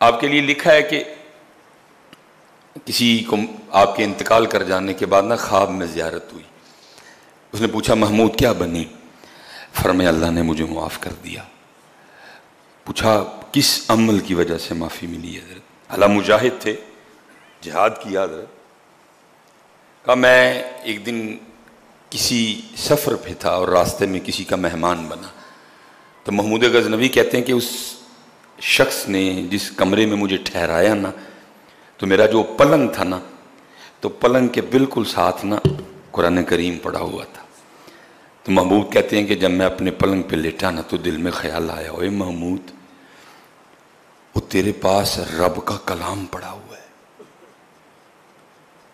آپ کے لیے لکھا ہے کہ کسی کو آپ کے انتقال کر جانے کے بعد خواب میں زیارت ہوئی. اس نے پوچھا محمود کیا بنی؟ فرمایا اللہ نے مجھے معاف کر دیا. پوچھا کس عمل کی وجہ سے معافی ملی حضرت؟ اللہ مجاہد تھے، جہاد کیا حضرت. کہا میں ایک دن کسی سفر پہ تھا اور راستے میں کسی کا مہمان بنا. تو محمود غزنوی کہتے ہیں کہ اس شخص نے جس کمرے میں مجھے ٹھہرایا نا، تو میرا جو پلنگ تھا نا، تو پلنگ کے بالکل ساتھ نا قرآن کریم پڑھا ہوا تھا. تو محمود کہتے ہیں کہ جب میں اپنے پلنگ پہ لیٹا نا تو دل میں خیال آیا، اوے محمود وہ تیرے پاس رب کا کلام پڑا ہوا ہے،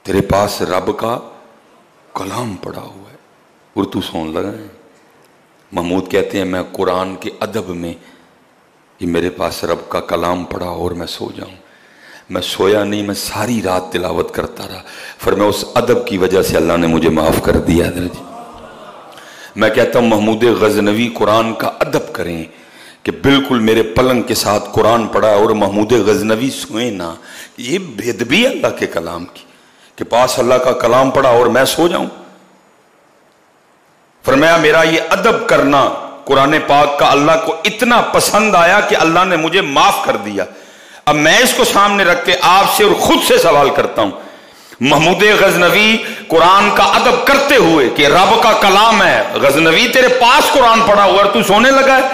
تیرے پاس رب کا کلام پڑا ہوا ہے اور تو سون لگا ہے. محمود کہتے ہیں میں قرآن کے ادب میں کہ میرے پاس رب کا کلام پڑا اور میں سو جاؤں، میں سویا نہیں، میں ساری رات تلاوت کرتا رہا. فرمایا اس ادب کی وجہ سے اللہ نے مجھے معاف کر دیا. حضرت جی میں کہتا ہوں محمود غزنوی قرآن کا ادب کریں کہ بالکل میرے پلنگ کے ساتھ قرآن پڑھا اور محمود غزنوی سوئیں نا. یہ بےدبی اللہ کے کلام کی کہ پاس اللہ کا کلام پڑھا اور میں سو جاؤں. فرمایا میرا یہ ادب کرنا قرآن پاک کا اللہ کو اتنا پسند آیا کہ اللہ نے مجھے معاف کر دیا. اب میں اس کو سامنے رکھ کے آپ سے اور خود سے سوال کرتا ہوں، محمود غزنوی قرآن کا ادب کرتے ہوئے کہ رب کا کلام ہے، غزنوی تیرے پاس قرآن پڑھا ہوا اور تو سونے لگا ہے.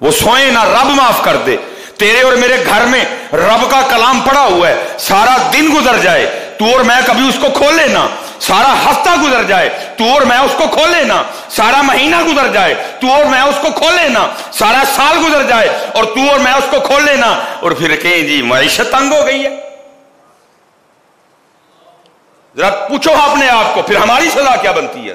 وہ سوئے نہ، رب معاف کر دے. تیرے اور میرے گھر میں رب کا کلام پڑھا ہوا ہے، سارا دن گزر جائے تو اور میں کبھی اس کو کھولے نہ، سارا ہفتہ گزر جائے تو اور میں اس کو کھولے نہ، سارا مہینہ گزر جائے تو اور میں اس کو کھولے نہ، سارا سال گزر جائے اور تو اور میں اس کو کھولے نہ، اور پھر کہیں جی معیشت تنگ ہو گئی ہے. ذرا پوچھو اپنے آپ کو پھر ہماری سزا کیا بنتی ہے؟